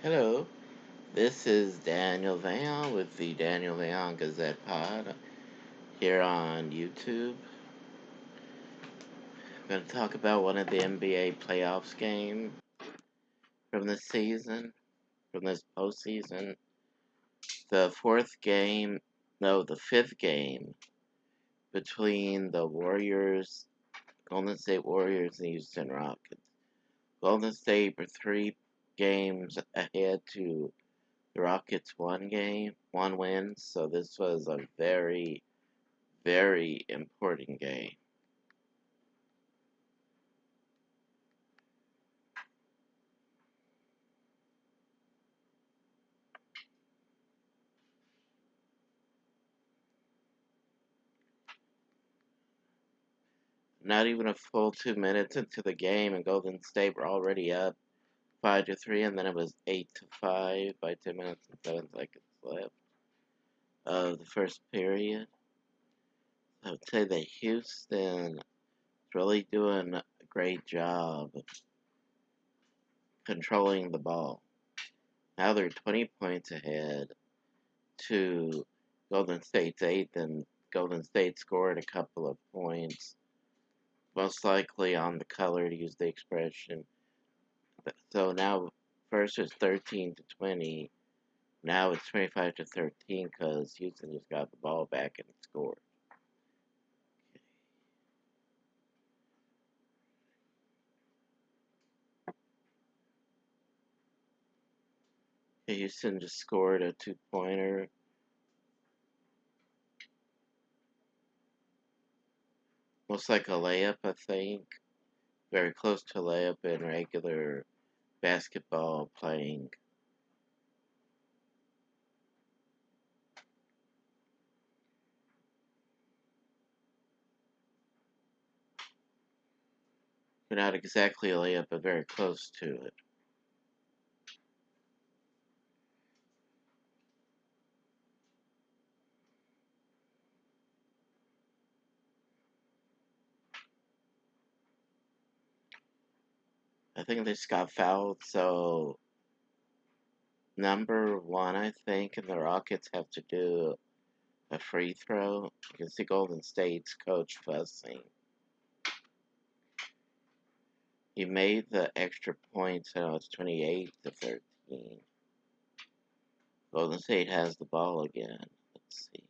Hello, this is Daniel Vayon with the Daniel Vayon Gazette Pod here on YouTube. I'm going to talk about one of the NBA playoffs game from this season, from this postseason. The the fifth game between the Golden State Warriors and Houston Rockets. Golden State were 3 games ahead to the Rockets one win, so this was a very, very important game. Not even a full 2 minutes into the game, and Golden State were already up 5-3, and then it was 8-5 by 10 minutes and 7 seconds left of the first period. I would say that Houston is really doing a great job of controlling the ball. Now they're 20 points ahead to Golden State's 8, and Golden State scored a couple of points, most likely on the color, to use the expression. So now, first it's 13-20. Now it's 25-13 because Houston just got the ball back and scored. Houston just scored a 2-pointer. Most like a layup, I think. Very close to a layup in regular basketball playing. But not exactly a layup, but very close to it. I think they just got fouled, so number one, I think, and the Rockets have to do a free throw. You can see Golden State's coach fussing. He made the extra points, so now it's 28-13. Golden State has the ball again. Let's see.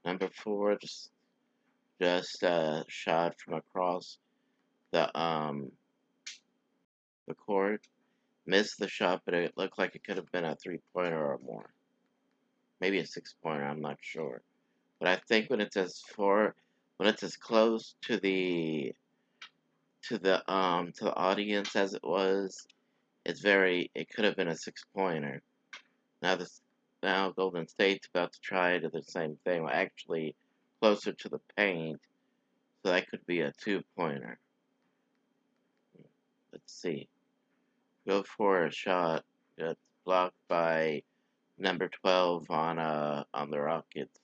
Number four just shot from across the the court. Missed the shot, but it looked like it could have been a 3-pointer or more. Maybe a 6-pointer, I'm not sure. But I think when it's as close to the audience as it was, it could have been a 6-pointer. Now Golden State's about to try to do the same thing. Well, actually closer to the paint, so that could be a 2-pointer. Let's see. Go for a shot that's blocked by number 12 on the Rockets.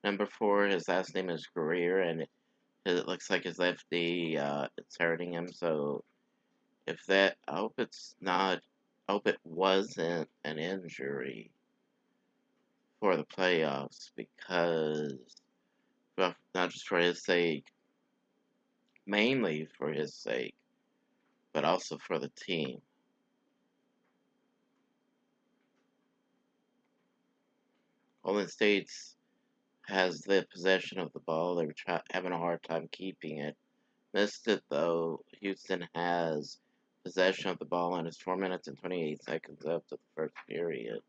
Number 4, his last name is Greer, and it looks like his left knee, it's hurting him. So I hope it's not. I hope it wasn't an injury for the playoffs, because, well, not just for his sake, mainly for his sake, but also for the team. Golden State's has the possession of the ball. They were having a hard time keeping it. Missed it though. Houston has possession of the ball, and it's 4 minutes and 28 seconds left of the first period.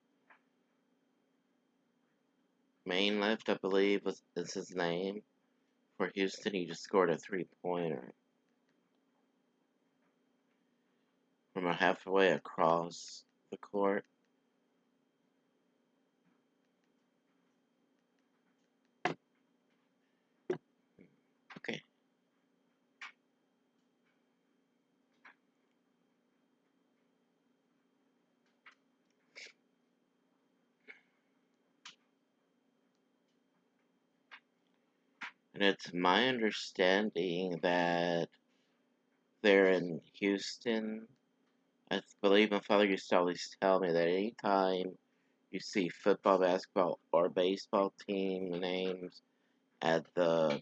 Main left, I believe, is his name. For Houston, he just scored a 3-pointer from a halfway across the court. Okay. And it's my understanding that they're in Houston. I believe my father used to always tell me that anytime you see football, basketball, or baseball team names at the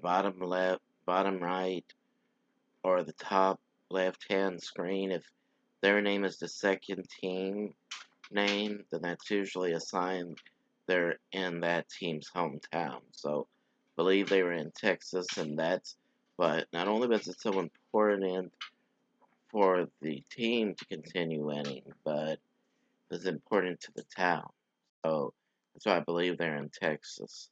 bottom left, bottom right, or the top left-hand screen, if their name is the second team name, then that's usually a sign they're in that team's hometown. So, I believe they were in Texas, and that's, but not only was it so important for the team to continue winning, but it was important to the town. So, that's why I believe they're in Texas.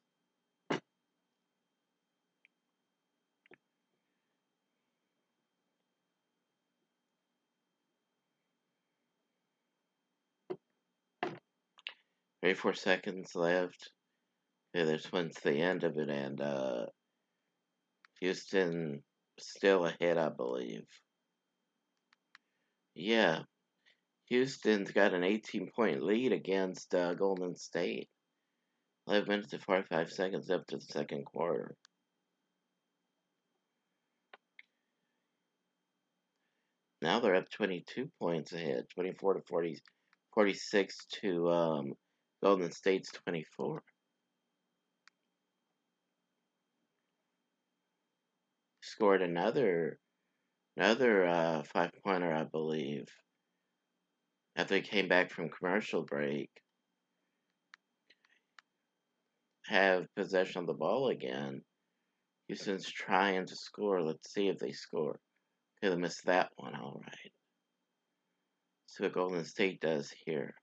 Maybe 4 seconds left. Okay, this one's the end of it, and Houston still ahead, I believe. Yeah, Houston's got an 18-point lead against Golden State. 11 minutes and 45 seconds up to the second quarter. Now they're up 22 points ahead, 24 to 40, 46 to Golden State's 24. Scored another 5-pointer, I believe, after they came back from commercial break. Have possession of the ball again. Houston's trying to score. Let's see if they score. Okay, they missed that one. All right. See what Golden State does here.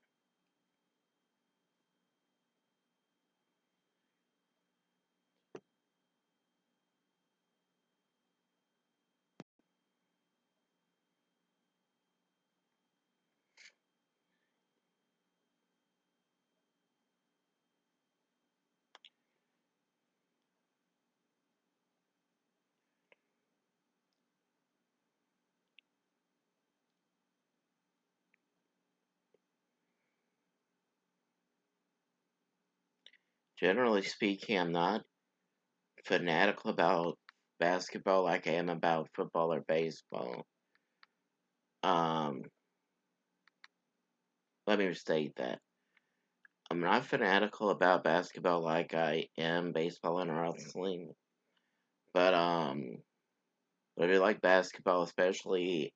Generally speaking, I'm not fanatical about basketball like I am about football or baseball. Um, Let me restate that. I'm not fanatical about basketball like I am baseball and wrestling, but I do like basketball, especially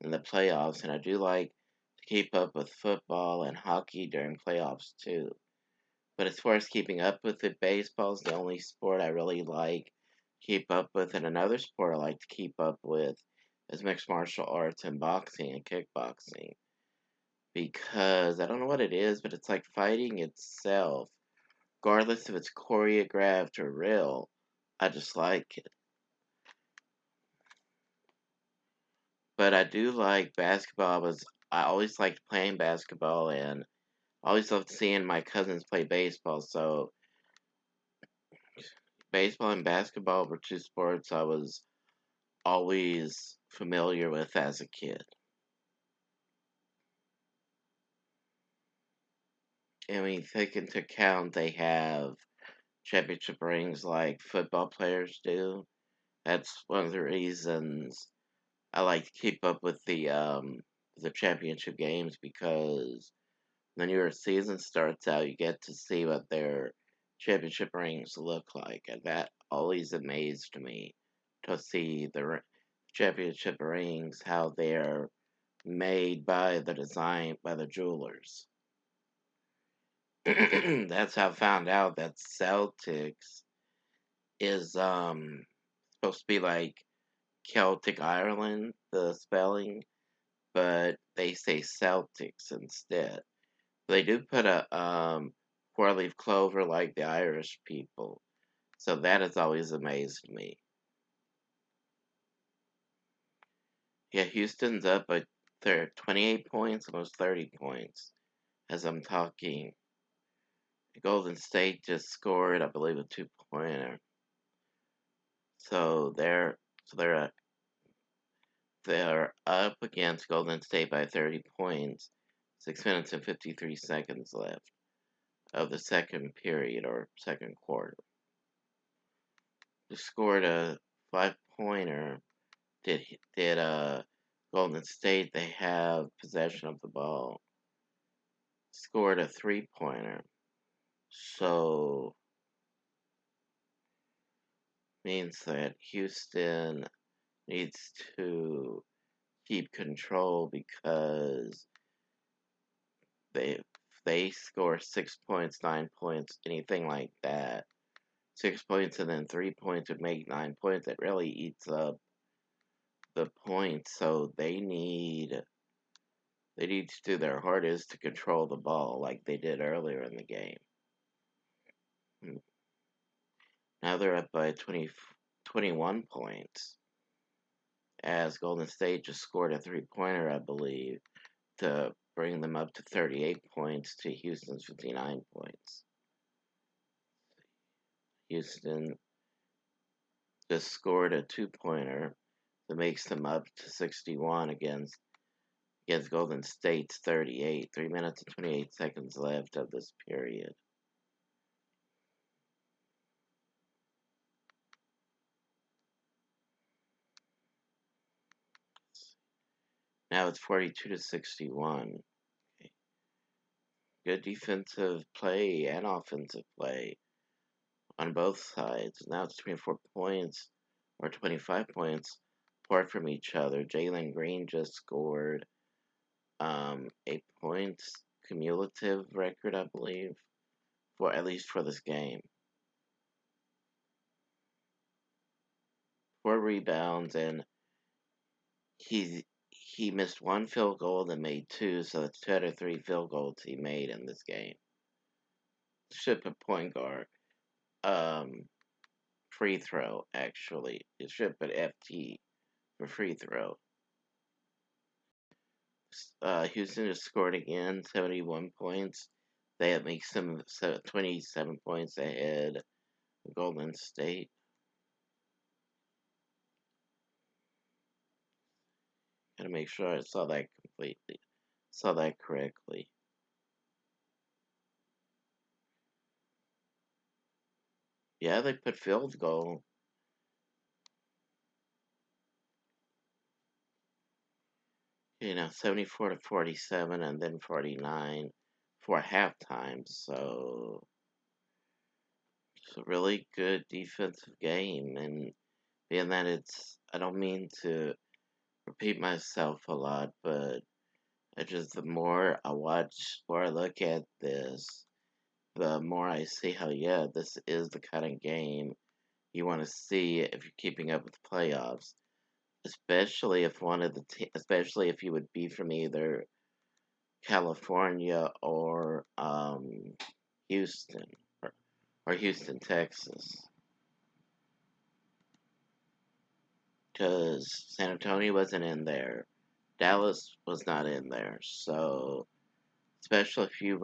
in the playoffs, and I do like to keep up with football and hockey during playoffs too. But as far as keeping up with it, baseball is the only sport I really like to keep up with, and another sport I like to keep up with is mixed martial arts and boxing and kickboxing. Because I don't know what it is, but it's like fighting itself. Regardless if it's choreographed or real, I just like it. But I do like basketball. I always liked playing basketball, and I always loved seeing my cousins play baseball. So baseball and basketball were two sports I was always familiar with as a kid. And when you take into account they have championship rings like football players do, that's one of the reasons I like to keep up with the championship games, because when your season starts out, you get to see what their championship rings look like, and that always amazed me to see the championship rings, how they're made by the design by the jewelers. That's how I found out that Celtics is supposed to be like Celtic Ireland, the spelling, but they say Celtics instead. They do put a four-leaf clover like the Irish people, so that has always amazed me. Yeah, Houston's up, but they're 28 points, almost 30 points as I'm talking. Golden State just scored, I believe, a two-pointer. So they're up against Golden State by 30 points. 6 minutes and 53 seconds left of the second period or second quarter. scored a 5-pointer. Did Golden State? They have possession of the ball. Scored a 3-pointer. So means that Houston needs to keep control because they they score 6 points, 9 points, anything like that. 6 points and then 3 points would make 9 points. It really eats up the points, so they need to do their hardest to control the ball like they did earlier in the game. Now they're up by 21 points, as Golden State just scored a 3-pointer, I believe, to bring them up to 38 points to Houston's 59 points. Houston just scored a 2-pointer that makes them up to 61 against Golden State's 38. 3 minutes and 28 seconds left of this period. Now it's 42 to 61. Okay. Good defensive play and offensive play on both sides. Now it's 24 points or 25 points apart from each other. Jalen Green just scored 8 points, cumulative record, I believe, for at least for this game. 4 rebounds, and he missed 1 field goal and made 2, so that's 2 out of 3 field goals he made in this game. Should put point guard. Free throw, actually. It should put FT for free throw. Houston just scored again, 71 points. That makes them 27 points ahead of Golden State. Gotta make sure I saw that correctly. Yeah, they put field goal. 74 to 47 and then 49 for halftime. So it's a really good defensive game. And being that I don't mean to repeat myself a lot, but the more I watch, more I look at this, the more I see how, yeah, this is the kind of game you want to see if you're keeping up with the playoffs. Especially if you would be from either California or Houston or Houston, Texas, because San Antonio wasn't in there, Dallas was not in there. So, especially if you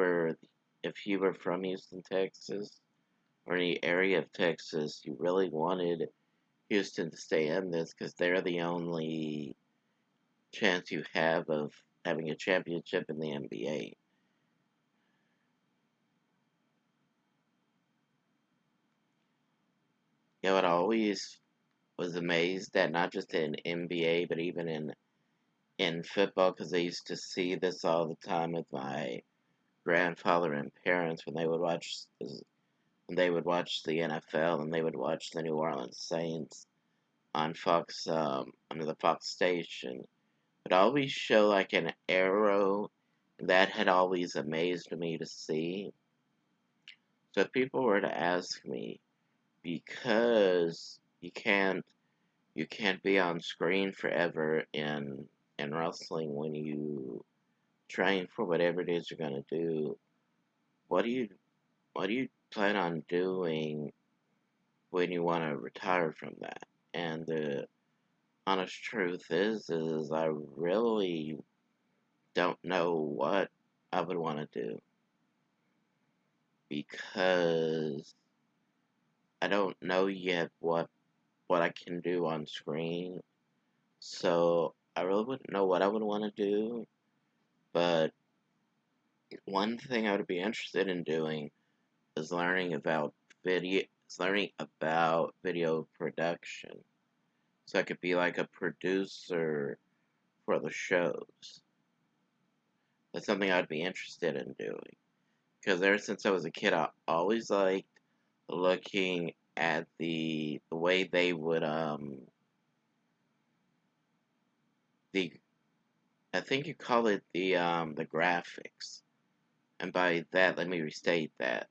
were from Houston, Texas, or any area of Texas, you really wanted Houston to stay in this because they're the only chance you have of having a championship in the NBA. It always was amazed that not just in NBA but even in football, because I used to see this all the time with my grandfather and parents when they would watch the NFL and they would watch the New Orleans Saints on Fox, under the Fox station. It always show like an arrow. That had always amazed me to see. So if people were to ask me, because you can't be on screen forever in wrestling when you train for whatever it is you're gonna do, what do you plan on doing when you want to retire from that? And the honest truth is I really don't know what I would want to do, because I don't know yet what I can do on screen. So I really wouldn't know what I would want to do. But one thing I would be interested in doing is learning about It's learning about video production. So I could be like a producer for the shows. That's something I'd be interested in doing. Because ever since I was a kid, I always liked looking at the way they would the I think you call it the graphics. And by that, let me restate that.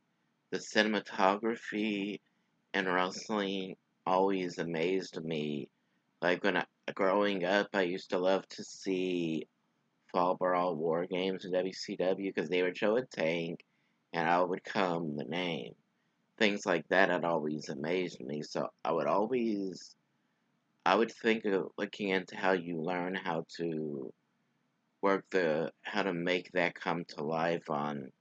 The cinematography in wrestling always amazed me. Like growing up, I used to love to see Fall Brawl War Games in WCW because they would show a tank and I would come the name. Things like that had always amazed me. So I would think of looking into how you learn how to how to make that come to life on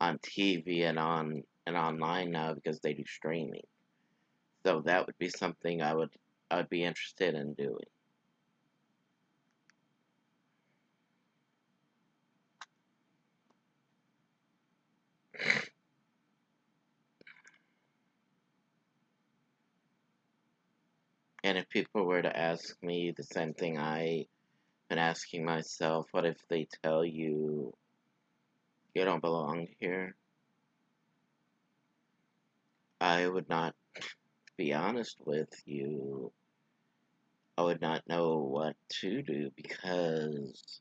TV and online now because they do streaming. So that would be something I would be interested in doing. And if people were to ask me the same thing I've been asking myself, what if they tell you you don't belong here? I would not, to be honest with you, I would not know what to do because,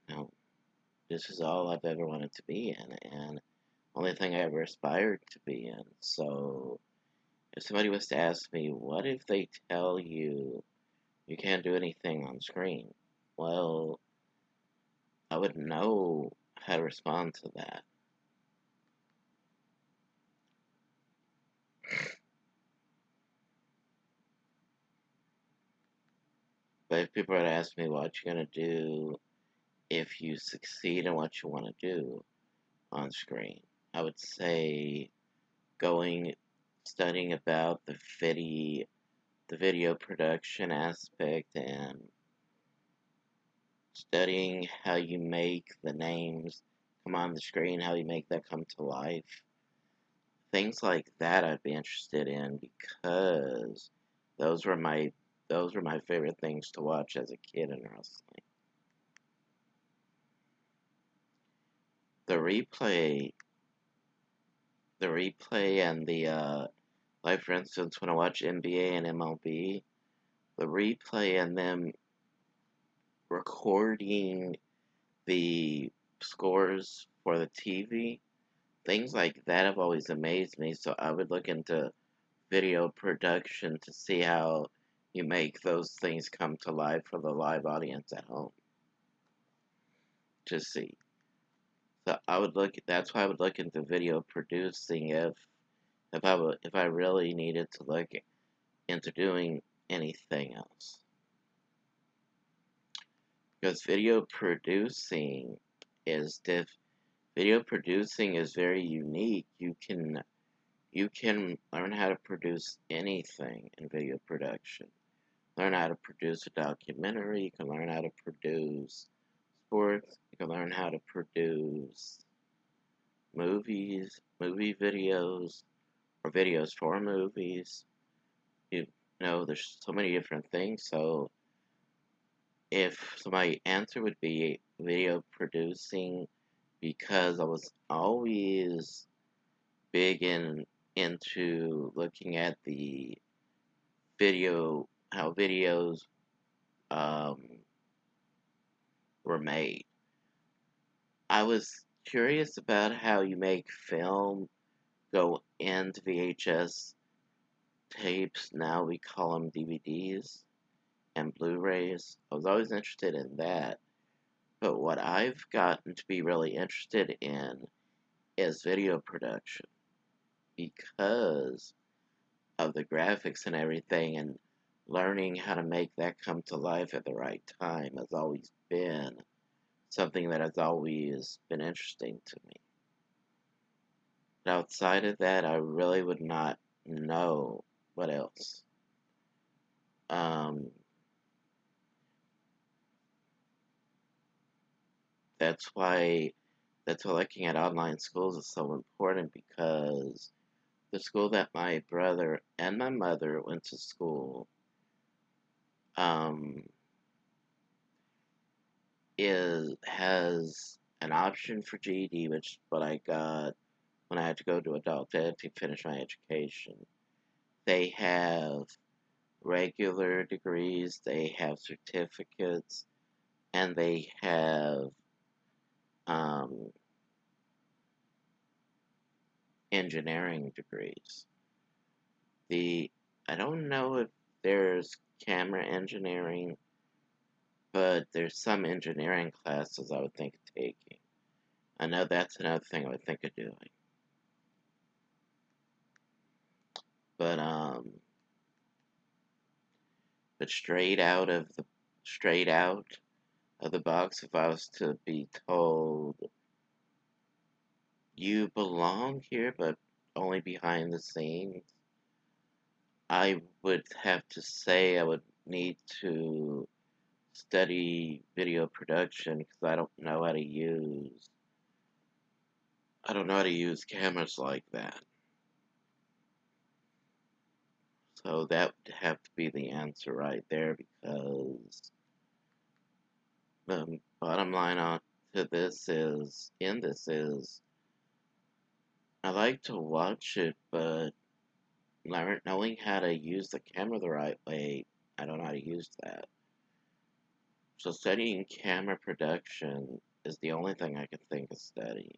you know, this is all I've ever wanted to be in and only thing I ever aspired to be in. So if somebody was to ask me, what if they tell you you can't do anything on screen? Well, I would know how to respond to that. But if people were to ask me what you're going to do if you succeed in what you want to do on screen, I would say going studying about the video production aspect and studying how you make the names come on the screen, how you make that come to life. Things like that I'd be interested in because those were my those were my favorite things to watch as a kid in wrestling. The replay the replay and like for instance when I watch NBA and MLB, the replay and them recording the scores for the TV, things like that have always amazed me. So I would look into video production to see how you make those things come to life for the live audience at home to see. So that's why I would look into video producing if I really needed to look into doing anything else. Because is video producing is very unique. You can learn how to produce anything in video production. Learn how to produce a documentary, you can learn how to produce sports, you can learn how to produce movie videos, or videos for movies. You know, there's so many different things, so my answer would be video producing because I was always big into looking at the how videos um, were made. I was curious about how you make film go into VHS tapes. Now we call them DVDs and Blu-rays. I was always interested in that. But what I've gotten to be really interested in is video production because of the graphics and everything, and learning how to make that come to life at the right time has always been something that has always been interesting to me. But outside of that, I really would not know what else. Um, that's why that's why looking at online schools is so important, because the school that my brother and my mother went to school um, has an option for GED, which is what I got when I had to go to adult ed to finish my education. They have regular degrees, they have certificates, and they have um, engineering degrees. The I don't know if there's camera engineering, but there's some engineering classes I would think of taking. I know that's another thing I would think of doing. But but straight out of the box, if I was to be told you belong here, but only behind the scenes, I would have to say I would need to study video production, because I don't know how to use cameras like that. So that would have to be the answer right there, because the bottom line on to this is I like to watch it, but knowing how to use the camera the right way, I don't know how to use that. So studying camera production is the only thing I can think of studying,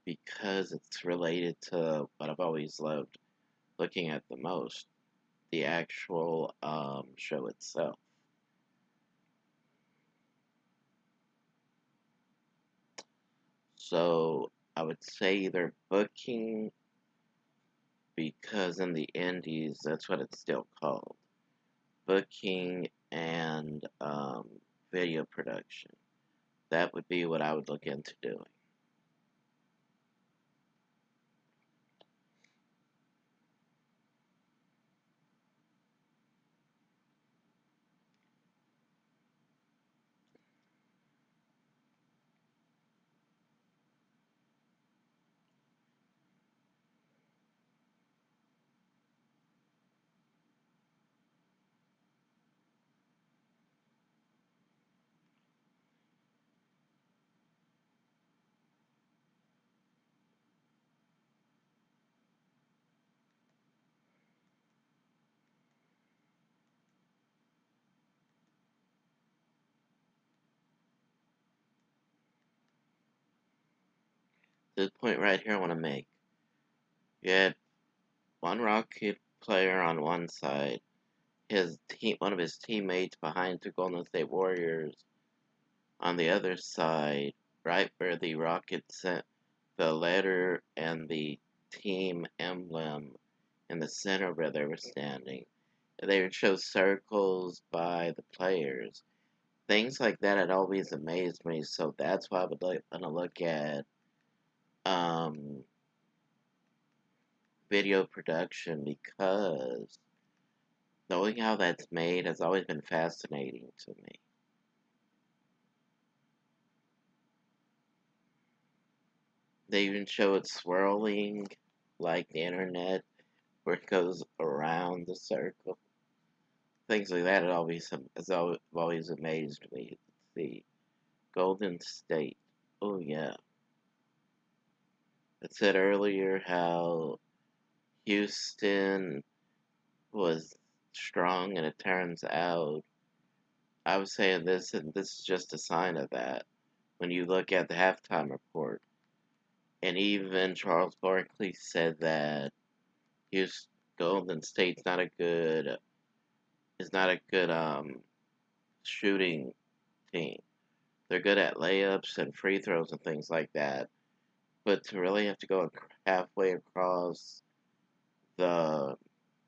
because it's related to what I've always loved looking at the most, the actual show itself. So I would say either booking, because in the indies, that's what it's still called, booking and video production. That would be what I would look into doing. The point right here I want to make. You had one Rocket player on one side, one of his teammates behind the Golden State Warriors on the other side, right where the Rocket sent the letter and the team emblem in the center where they were standing. They would show circles by the players. Things like that had always amazed me, so that's why I would want to look at um, video production, because knowing how that's made has always been fascinating to me. They even show it swirling like the internet, where it goes around the circle. Things like that has always amazed me. The Golden State. Oh yeah. I said earlier how Houston was strong, and it turns out I was saying this, and this is just a sign of that. When you look at the halftime report, and even Charles Barkley said that Houston Golden State's not a good is not a good shooting team. They're good at layups and free throws and things like that, but to really have to go halfway across the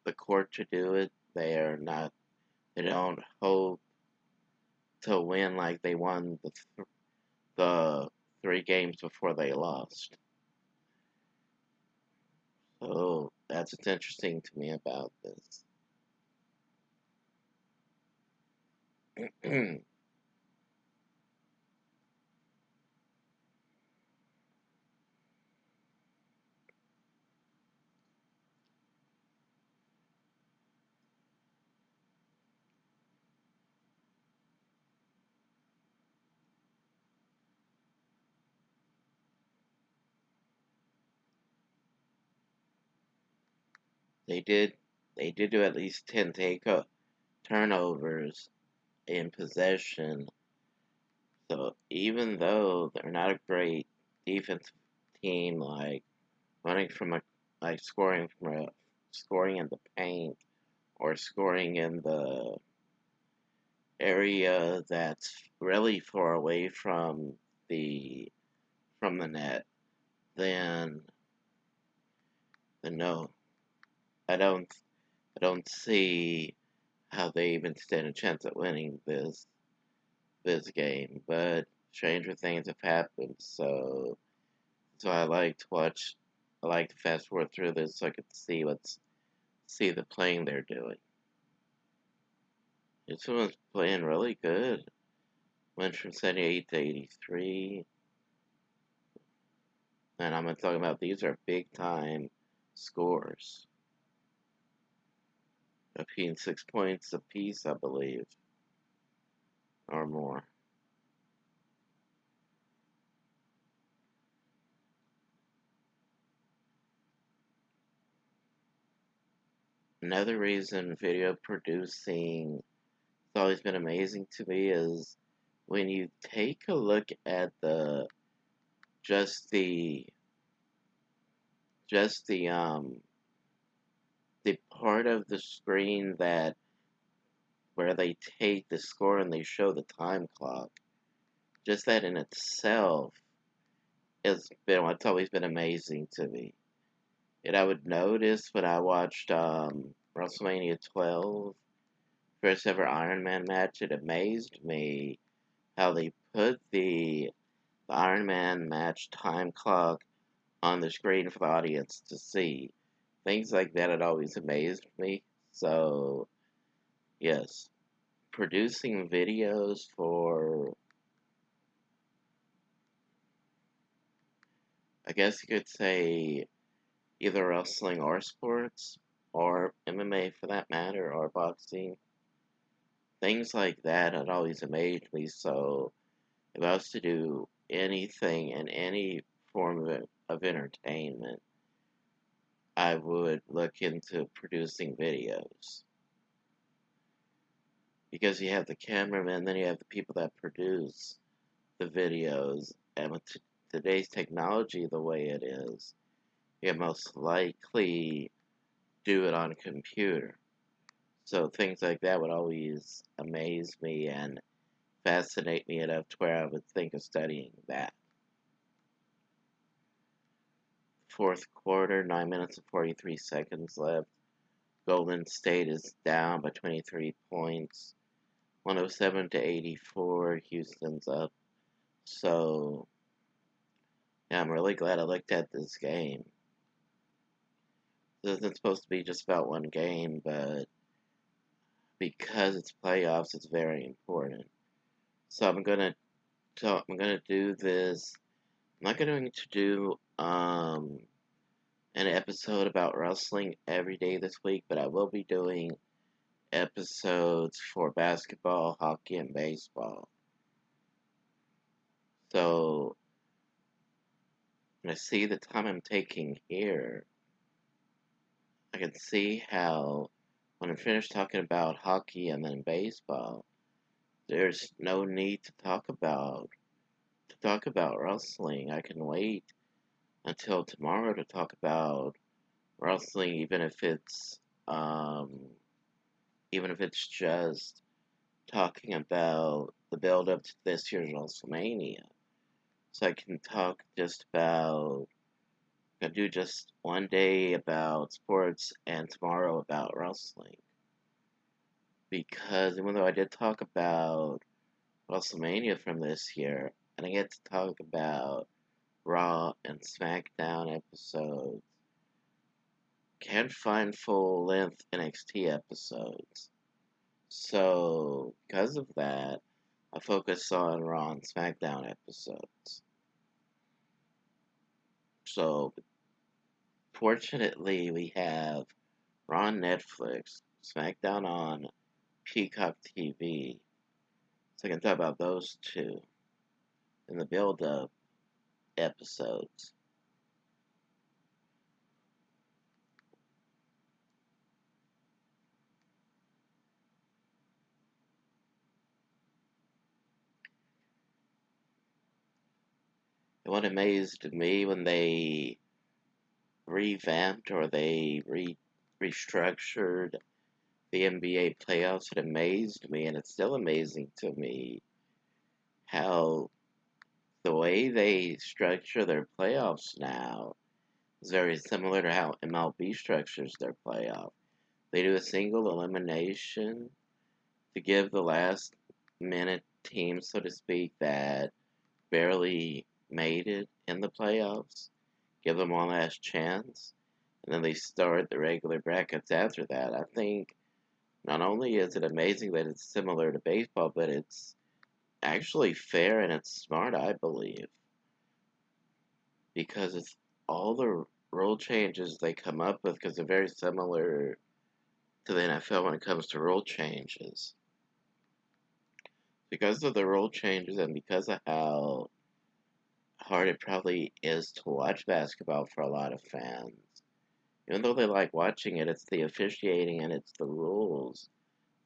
the court to do it, they are not. They don't hope to win like they won the 3 games before they lost. So that's what's interesting to me about this. They did do at least 10 turnovers in possession. So even though they're not a great defensive team, like running from a like scoring in the paint or scoring in the area that's really far away the from the net, then no, I don't I don't see how they even stand a chance at winning this game. But stranger things have happened, so I like to watch. I like to fast forward through this so I can see the playing they're doing. This one was playing really good. Went from 78 to 83. And I'm talking about these are big time scores. Between 6 points apiece, I believe, or more. Another reason video producing has always been amazing to me is when you take a look at just the just the part of the screen that where they take the score and they show the time clock. Just that in itself it's always been amazing to me. And I would notice when I watched WrestleMania 12, first ever Iron Man match, it amazed me how they put the Iron Man match time clock on the screen for the audience to see. Things like that had always amazed me. So, yes, producing videos for, I guess you could say, either wrestling or sports, or MMA for that matter, or boxing. Things like that had always amazed me. So, if I was to do anything in any form of entertainment, I would look into producing videos. Because you have the cameraman, then you have the people that produce the videos. And with today's technology the way it is, you most likely do it on a computer. So things like that would always amaze me and fascinate me enough to where I would think of studying that. Fourth quarter, 9 minutes and 43 seconds left. Golden State is down by 23 points. 107 to 84. Houston's up. So, yeah, I'm really glad I looked at this game. This isn't supposed to be just about one game, but because it's playoffs, it's very important. So I'm gonna do this. I'm not going to do an episode about wrestling every day this week, but I will be doing episodes for basketball, hockey, and baseball. So, when I see the time I'm taking here, I can see how when I'm finished talking about hockey and then baseball, there's no need to talk about wrestling. I can wait until tomorrow to talk about wrestling, um, even if it's just talking about the build up to this year's WrestleMania. So I can talk just about, I can do just one day about sports and tomorrow about wrestling. Because even though I did talk about WrestleMania from this year, and I get to talk about Raw and SmackDown episodes, can't find full length NXT episodes. So, because of that, I focus on Raw and SmackDown episodes. So, fortunately, we have Raw on Netflix, SmackDown on Peacock TV. So I can talk about those two in the build-up episodes. And what amazed me when they revamped or they restructured the NBA playoffs, it amazed me, and it's still amazing to me how the way they structure their playoffs now is very similar to how MLB structures their playoff. They do a single elimination to give the last minute team, so to speak, that barely made it in the playoffs, give them one last chance, and then they start the regular brackets after that. I think not only is it amazing that it's similar to baseball, but it's actually fair and it's smart, I believe, because it's all the rule changes they come up with because they're very similar to the NFL when it comes to rule changes. Because of the rule changes and because of how hard it probably is to watch basketball for a lot of fans, even though they like watching it, it's the officiating and it's the rules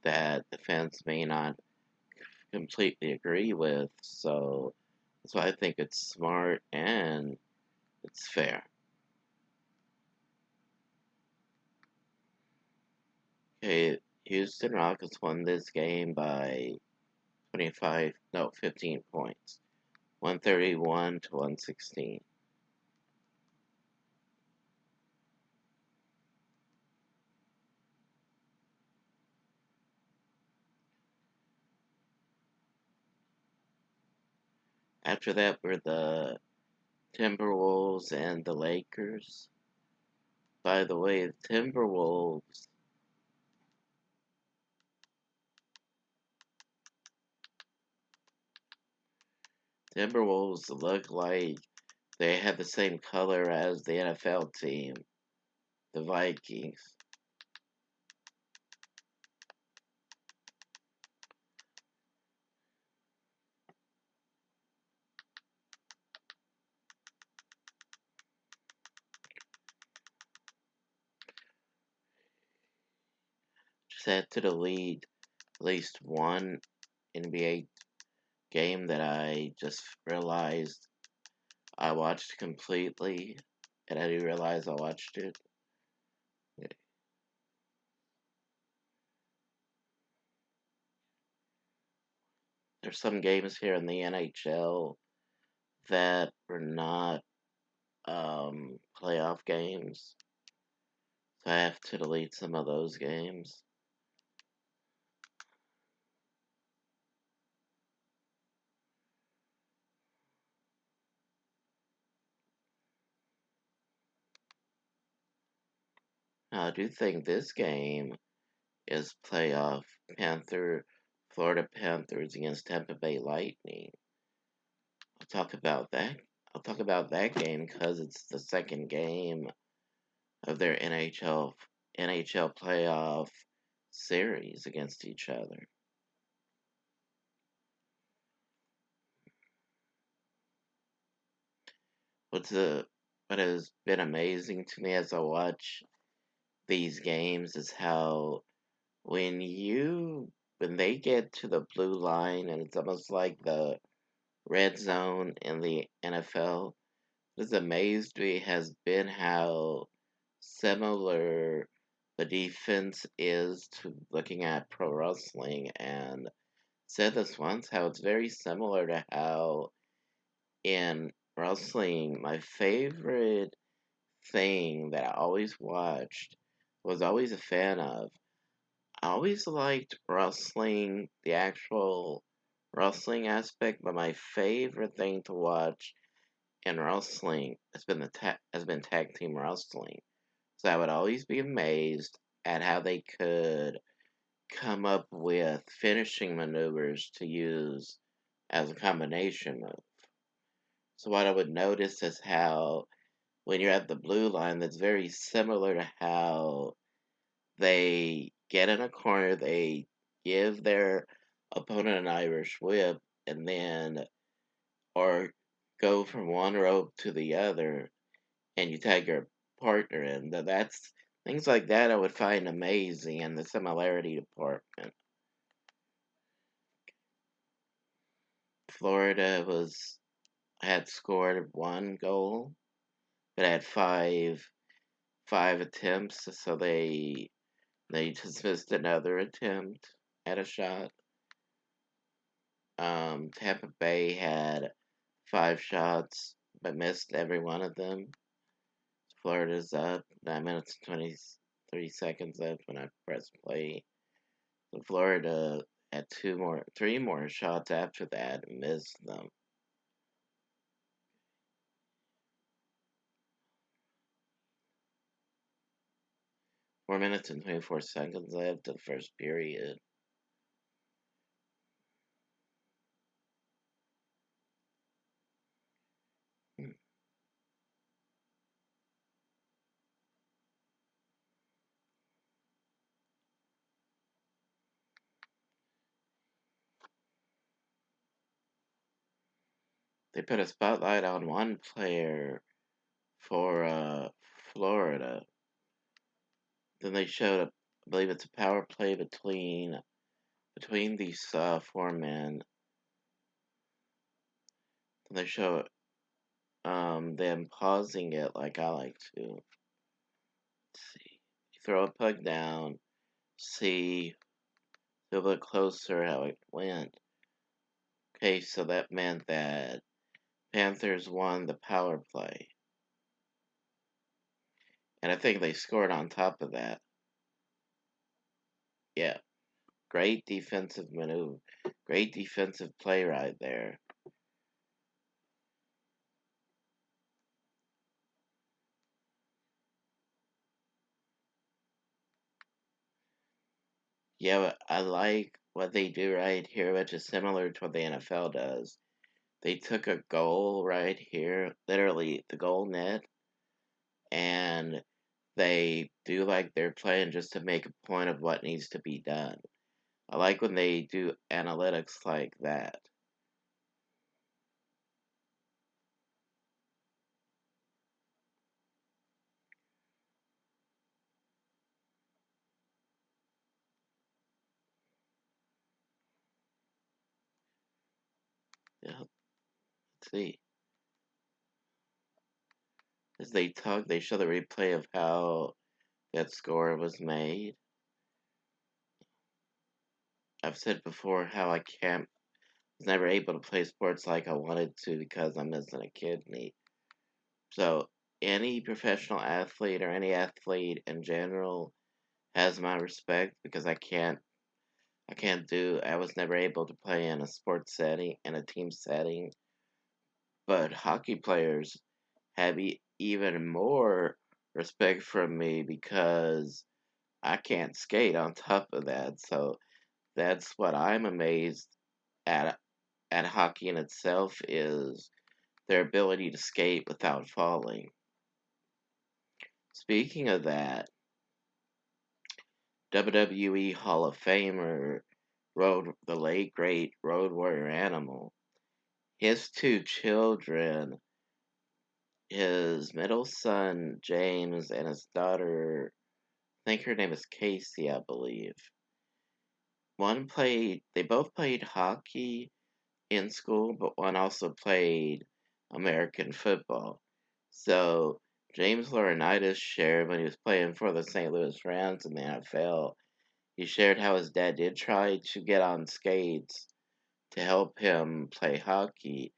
that the fans may not completely agree with. So that's why I think it's smart and it's fair. Okay, Houston Rockets won this game by 15 points. 131 to 116. After that were the Timberwolves and the Lakers. By the way, the Timberwolves look like they had the same color as the NFL team, the Vikings. Just had to delete at least one NBA game that I just realized I watched completely, and I didn't realize I watched it. There's some games here in the NHL that were not playoff games, so I have to delete some of those games. Now, I do think this game is playoff Florida Panthers against Tampa Bay Lightning. I'll talk about that. I'll talk about that game because it's the second game of their NHL playoff series against each other. What has been amazing to me as I watch these games is how when they get to the blue line and it's almost like the red zone in the NFL, what has amazed me has been how similar the defense is to looking at pro wrestling, and said this once how it's very similar to how in wrestling my favorite thing that I always watched, was always a fan of. I always liked wrestling, the actual wrestling aspect, but my favorite thing to watch in wrestling has been tag team wrestling. So I would always be amazed at how they could come up with finishing maneuvers to use as a combination move. So what I would notice is how when you're at the blue line, that's very similar to how they get in a corner, they give their opponent an Irish whip, and then, or go from one rope to the other, and you tag your partner in. That's things like that I would find amazing in the similarity department. Florida was had scored one goal, but had five attempts, so they dismissed another attempt at a shot. Tampa Bay had 5 shots, but missed every one of them. Florida's up 9 minutes and 23 seconds left when I press play. So Florida had 3 more shots after that and missed them. 4 minutes and 24 seconds left of the first period. They put a spotlight on one player for Florida. Then they showed I believe it's a power play between these 4 men. Then they show them pausing it like I like to. Let's see. You throw a puck down, see a little bit closer how it went. Okay, so that meant that Panthers won the power play. And I think they scored on top of that. Yeah. Great defensive maneuver. Great defensive play right there. Yeah, but I like what they do right here, which is similar to what the NFL does. They took a goal right here, literally the goal net, and they do like they're playing just to make a point of what needs to be done. I like when they do analytics like that. Yeah, let's see. As they talk, they show the replay of how that score was made. I've said before how I was never able to play sports like I wanted to because I'm missing a kidney. So any professional athlete or any athlete in general has my respect because I was never able to play in a sports setting, in a team setting, but hockey players have even more respect from me because I can't skate on top of that. So that's what I'm amazed at hockey in itself is their ability to skate without falling. Speaking of that, WWE Hall of Famer the late great Road Warrior Animal. His 2 children, his middle son James and his daughter, I think her name is Casey, I believe. They both played hockey in school, but one also played American football. So James Laurinaitis shared when he was playing for the St. Louis Rams in the NFL. He shared how his dad did try to get on skates to help him play hockey,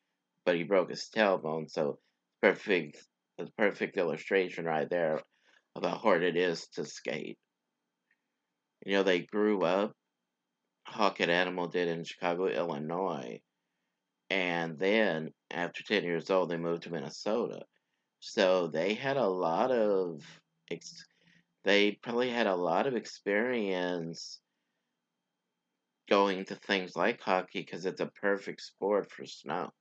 but he broke his tailbone. So perfect, the perfect illustration right there of how hard it is to skate. They grew up. Hawk and Animal did in Chicago, Illinois, and then after 10 years old, they moved to Minnesota. So they probably had a lot of experience going to things like hockey because it's a perfect sport for snow.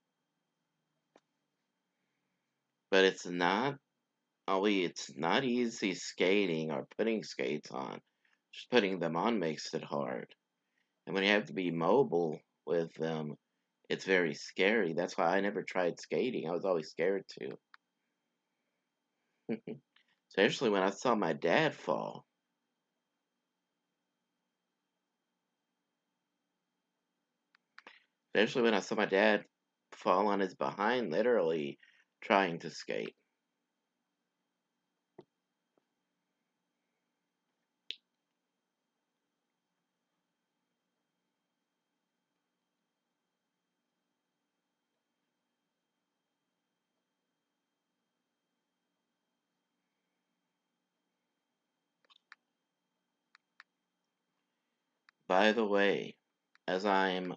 But it's not easy skating or putting skates on. Just putting them on makes it hard. And when you have to be mobile with them, it's very scary. That's why I never tried skating. I was always scared to. Especially when I saw my dad fall. Especially when I saw my dad fall on his behind, literally trying to skate. By the way, as I'm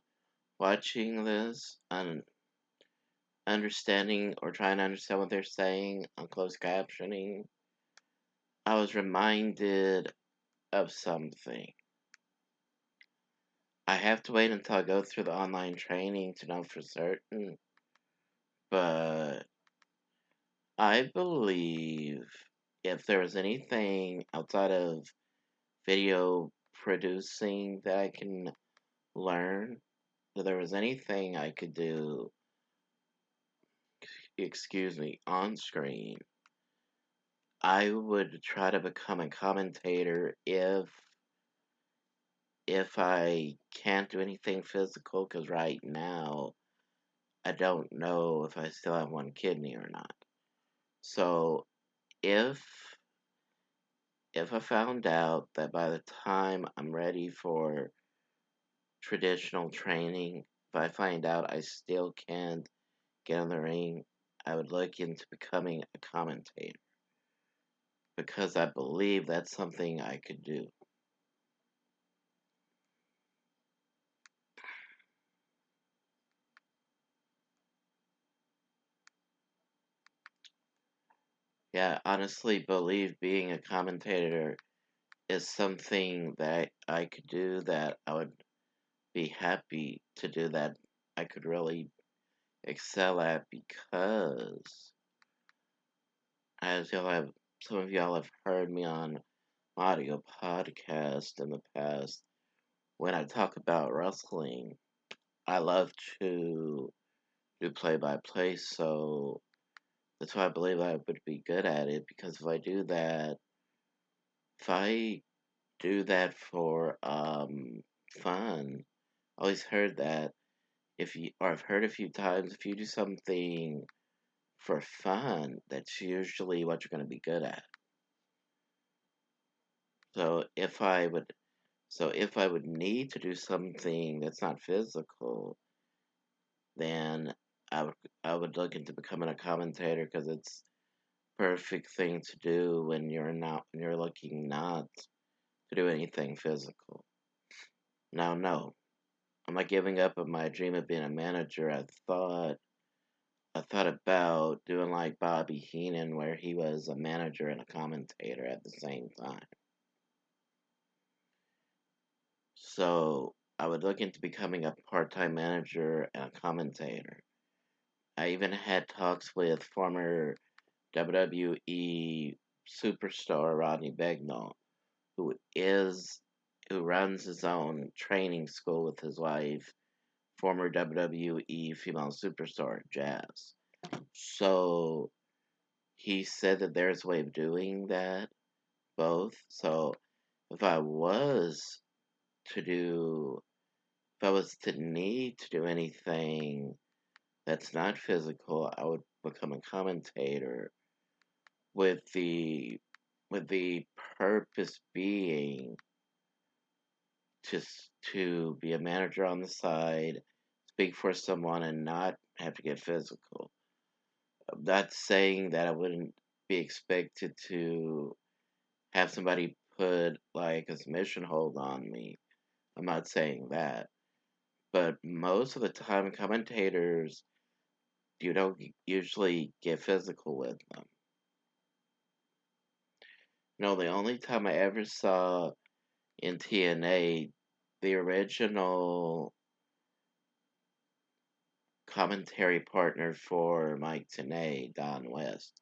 watching this and understanding or trying to understand what they're saying on closed captioning, I was reminded of something. I have to wait until I go through the online training to know for certain, but I believe if there was anything outside of video producing that I can learn, if there was anything I could do, on screen, I would try to become a commentator if I can't do anything physical, because right now I don't know if I still have one kidney or not. So if I found out that by the time I'm ready for traditional training, if I find out I still can't get in the ring, I would look into becoming a commentator because I believe that's something I could do. Yeah, honestly believe being a commentator is something that I could do, that I would be happy to do, that I could really excel at, because as some of y'all have heard me on audio podcast in the past, when I talk about wrestling, I love to do play by play, so that's why I believe I would be good at it, because if I do that for fun, I always heard that I've heard a few times, if you do something for fun, that's usually what you're going to be good at. So if I would need to do something that's not physical, then I would look into becoming a commentator, because it's perfect thing to do when you're looking not to do anything physical. Now, no, I'm not giving up on my dream of being a manager. I thought about doing like Bobby Heenan, where he was a manager and a commentator at the same time. So I would look into becoming a part-time manager and a commentator. I even had talks with former WWE superstar Rodney Begnall, who is who runs his own training school with his wife, former WWE female superstar Jazz. So he said that there's a way of doing that both. So if I was to do if I was to need to do anything that's not physical, I would become a commentator, with the purpose being just to be a manager on the side, speak for someone, and not have to get physical. I'm not saying that I wouldn't be expected to have somebody put like a submission hold on me. I'm not saying that. But most of the time, commentators, you don't usually get physical with them. No, the only time I ever saw in TNA the original commentary partner for Mike Tenay, Don West.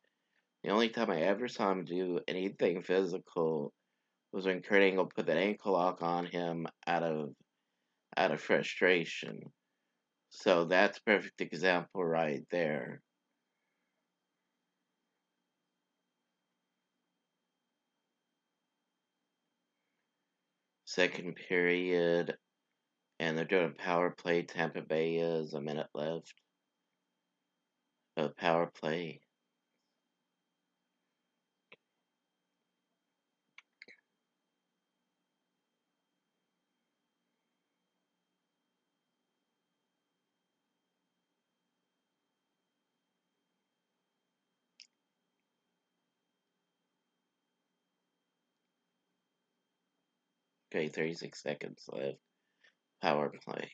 The only time I ever saw him do anything physical was when Kurt Angle put that ankle lock on him out of frustration. So that's a perfect example right there. Second period, and they're doing a power play. Tampa Bay is a minute left. Power play. Okay, 36 seconds left. Power play.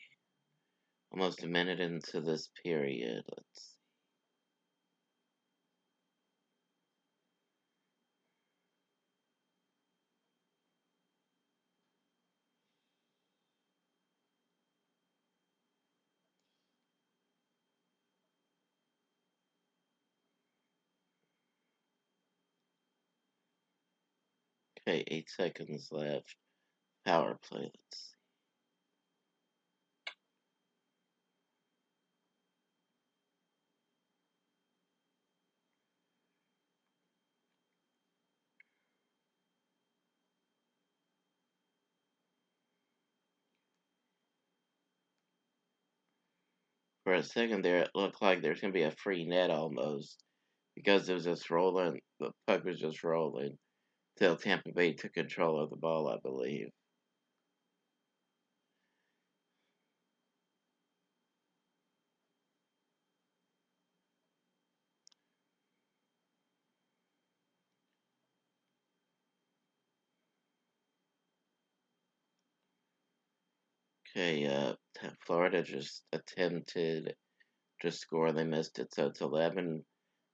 Almost a minute into this period. Let's Okay, 8 seconds left. Power play. Let's see. For a second there, it looked like there's going to be a free net almost because it was just rolling. The puck was just rolling till Tampa Bay took control of the ball, I believe. Okay, Florida just attempted to score. They missed it, so it's 11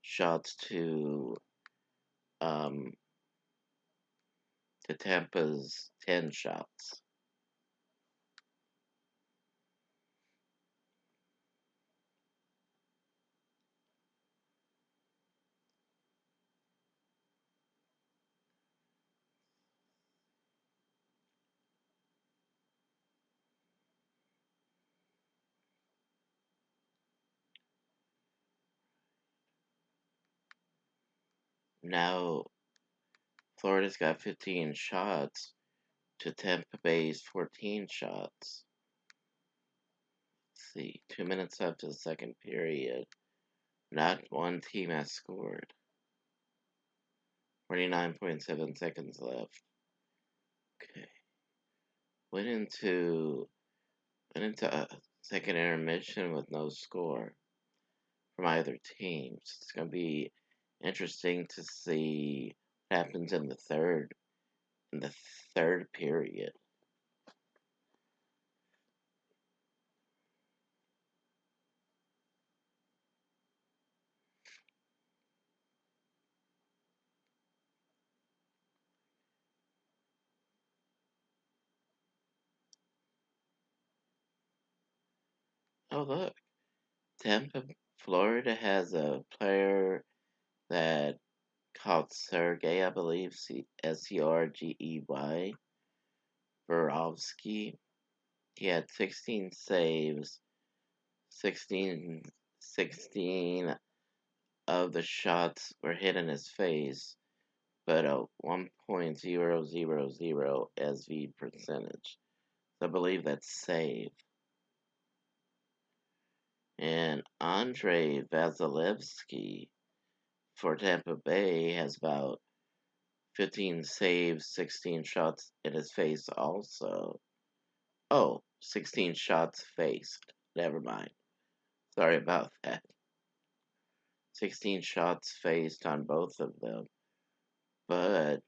shots um to Tampa's 10 shots. Now Florida's got 15 shots to Tampa Bay's 14 shots. Let's see, 2 minutes after the second period. Not one team has scored. 49.7 seconds left. Okay. Went into a second intermission with no score from either team. So it's gonna be interesting to see what happens in the third period. Oh look, Tampa, Florida has a player that called Sergey, I believe, Sergey Borovsky. He had 16 saves, 16, 16 of the shots were hit in his face, but a 1.000 SV percentage. So I believe that's save. And Andrei Vasilevsky for Tampa Bay has about 15 saves, 16 shots in his face also. Oh, 16 shots faced. Never mind. Sorry about that. 16 shots faced on both of them. But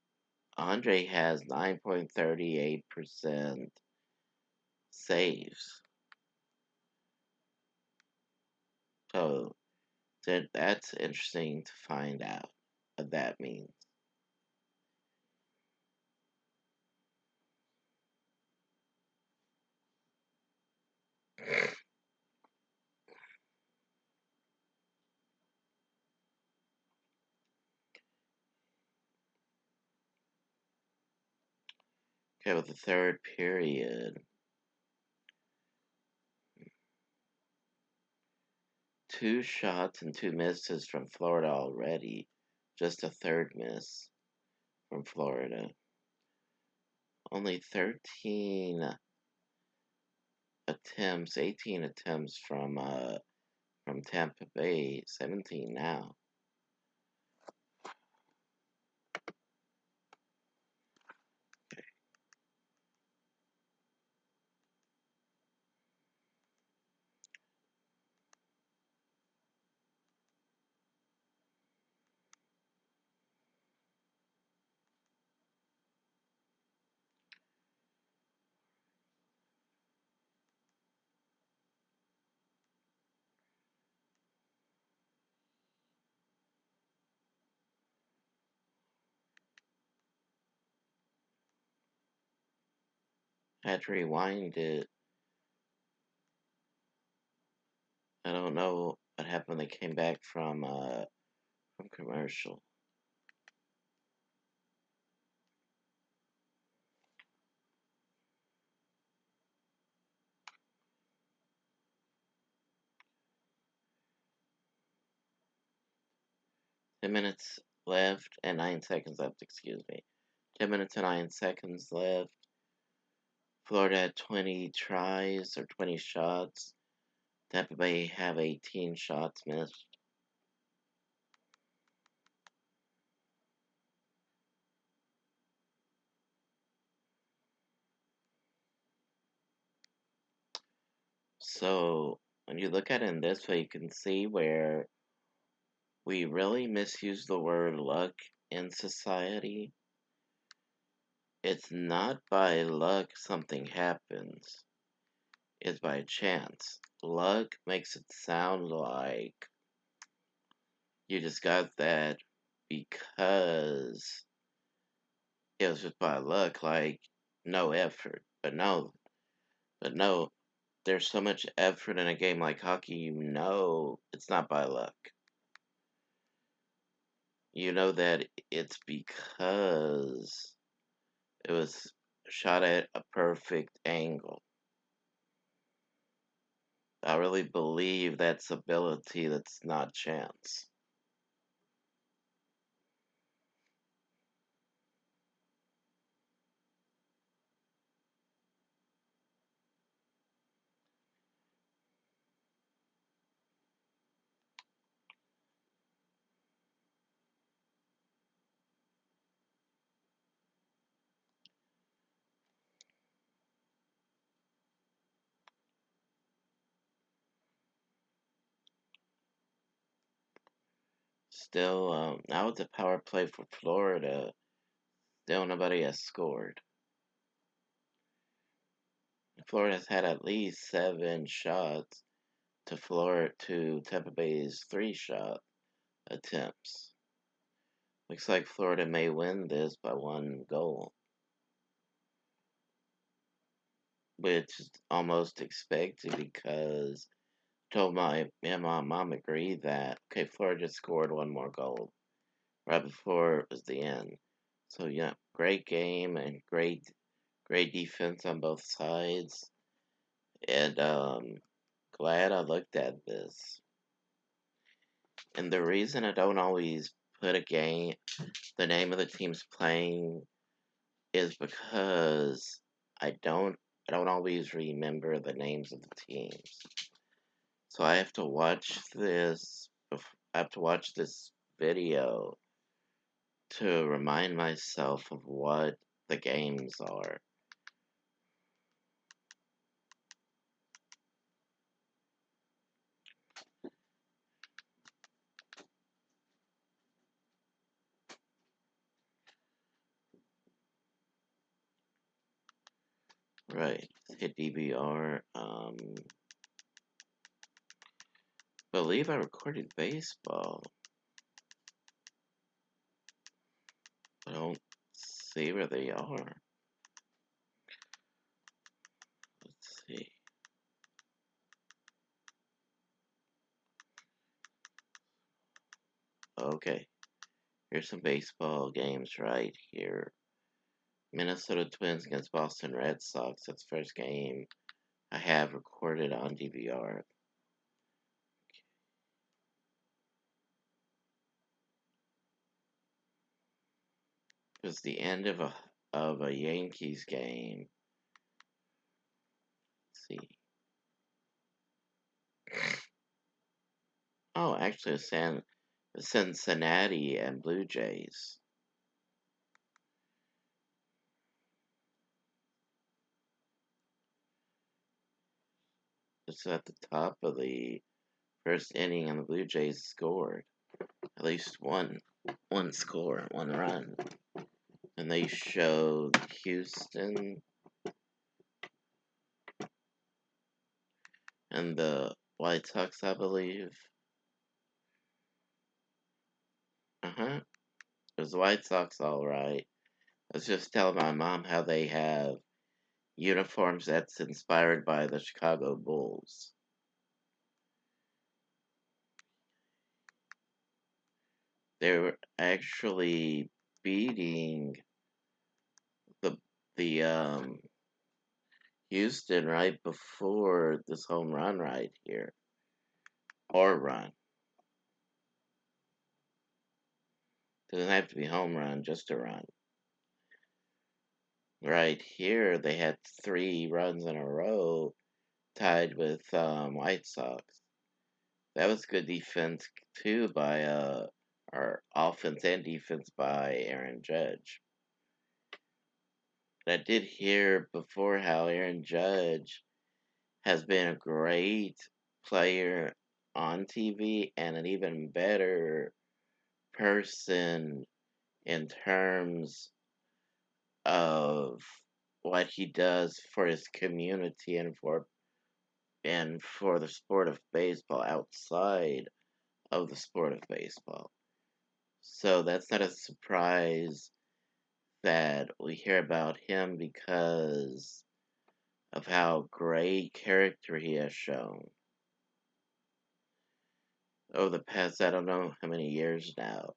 Andre has 9.38% saves. So that's interesting to find out what that means. Okay, with the third period, 2 shots and 2 misses from Florida already. Just a third miss from Florida. Only 13 attempts, 18 attempts from from Tampa Bay, 17 now. Okay. Had to rewind it. I don't know what happened. They came back from commercial. $10 minutes left and 9 seconds left. Excuse me. 10 minutes and 9 seconds left. Florida had 20 tries or 20 shots. Tampa Bay have 18 shots missed. So when you look at it in this way, you can see where we really misuse the word luck in society. It's not by luck something happens. It's by chance. Luck makes it sound like you just got that because it was just by luck, like no effort. But no, there's so much effort in a game like hockey, it's not by luck. You know that it's because it was shot at a perfect angle. I really believe that's ability, that's not chance. Still, now it's a power play for Florida. Still, nobody has scored. Florida's had at least 7 shots to Tampa Bay's 3 shot attempts. Looks like Florida may win this by 1 goal, which is almost expected because my mom agreed that okay, Florida just scored 1 more goal right before it was the end. So yeah, great game and great defense on both sides, and glad I looked at this. And the reason I don't always put the name of the teams playing, is because I don't always remember the names of the teams. So I have to watch this. I have to watch this video to remind myself of what the games are. Right. Hit DVR. Believe I recorded baseball. I don't see where they are. Let's see. Okay. Here's some baseball games right here. Minnesota Twins against Boston Red Sox. That's the first game I have recorded on DVR. It was the end of a Yankees game. Let's see. Oh, actually, the Cincinnati and Blue Jays. It's at the top of the first inning, and the Blue Jays scored at least one score, one run. And they showed Houston and the White Sox, I believe. It was the White Sox, all right. I was just telling my mom how they have uniforms that's inspired by the Chicago Bulls. They were actually beating the the Houston right before this home run right here. Or run. Doesn't have to be home run, just a run. Right here, they had 3 runs in a row tied with White Sox. That was good defense too by our offense and defense by Aaron Judge. I did hear before how Aaron Judge has been a great player on TV and an even better person in terms of what he does for his community and for the sport of baseball outside of the sport of baseball. So that's not a surprise that we hear about him because of how great character he has shown over the past, I don't know how many years now,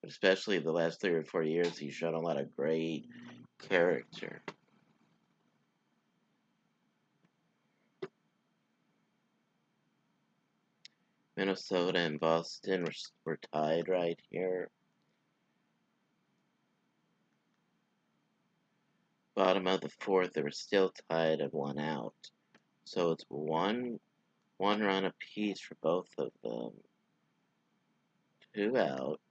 but especially the last 3 or 4 years, he's shown a lot of great character. Minnesota and Boston were tied right here. Bottom of the fourth, they were still tied at 1 out. So it's one run apiece for both of them. 2 out.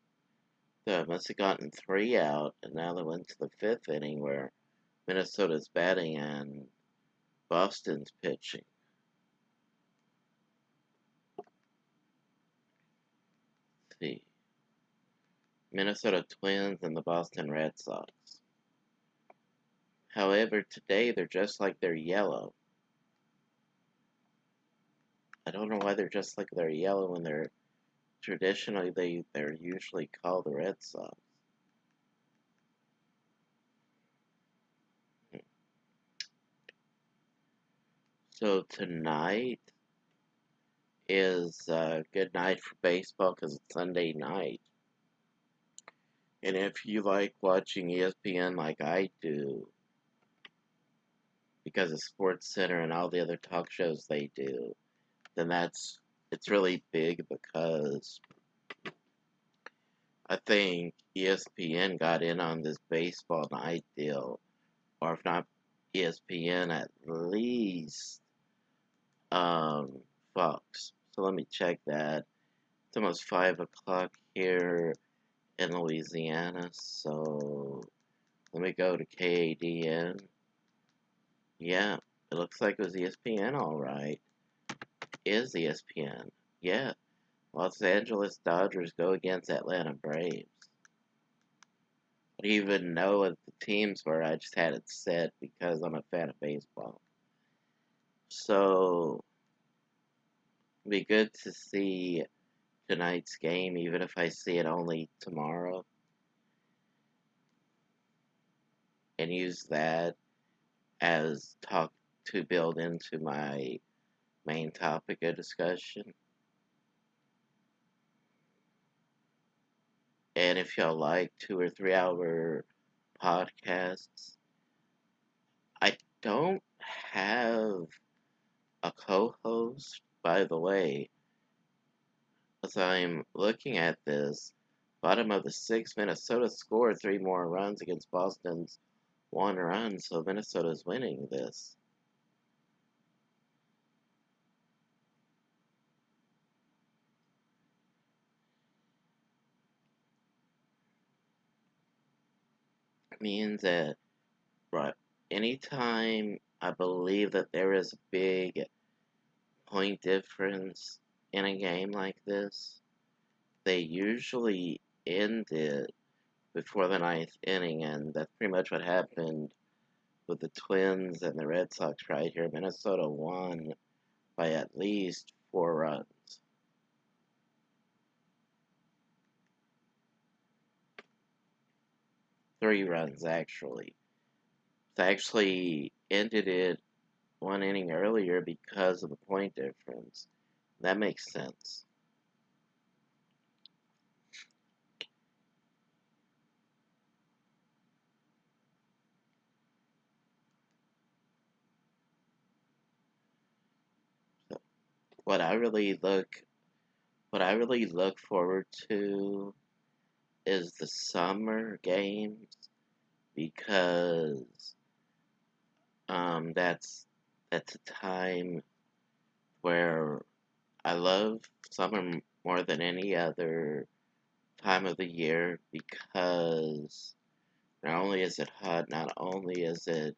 So it must have gotten 3 out, and now they went to the fifth inning where Minnesota's batting and Boston's pitching. Let's see. Minnesota Twins and the Boston Red Sox. However, today they're just like they're yellow. I don't know why they're just like they're yellow when they're traditionally they're usually called the Red Sox. So tonight is a good night for baseball because it's Sunday night. And if you like watching ESPN like I do, because of Sports Center and all the other talk shows they do, then it's really big because I think ESPN got in on this baseball night deal, or if not ESPN, at least Fox. So let me check that. It's almost 5 o'clock here in Louisiana, so let me go to KADN. Yeah, it looks like it was ESPN, alright. Is ESPN. Yeah, Los Angeles Dodgers go against Atlanta Braves. I didn't even know what the teams were, I just had it set because I'm a fan of baseball. So, it'll be good to see tonight's game, even if I see it only tomorrow. And use that as talk to build into my main topic of discussion. And if y'all like 2 or 3 hour podcasts, I don't have a co-host, by the way. As I'm looking at this, bottom of the sixth, Minnesota scored 3 more runs against Boston's 1 run, so Minnesota's winning this. means that right, anytime I believe that there is a big point difference in a game like this, they usually end it before the ninth inning, and that's pretty much what happened with the Twins and the Red Sox right here. Minnesota won by at least 4 runs. 3 runs, actually. They actually ended it 1 inning earlier because of the point difference. That makes sense. So what I really look what I really look forward to is the summer games because that's a time where I love summer more than any other time of the year because not only is it hot, not only has it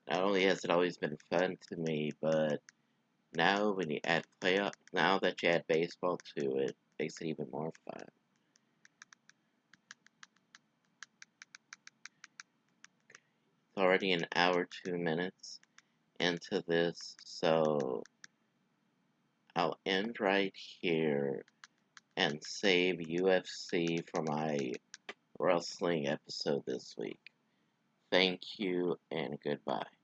always been fun to me, but now when you add playoff, now that you add baseball to it, makes it even more fun. It's already an hour 2 minutes into this, so I'll end right here and save UFC for my wrestling episode this week. Thank you and goodbye.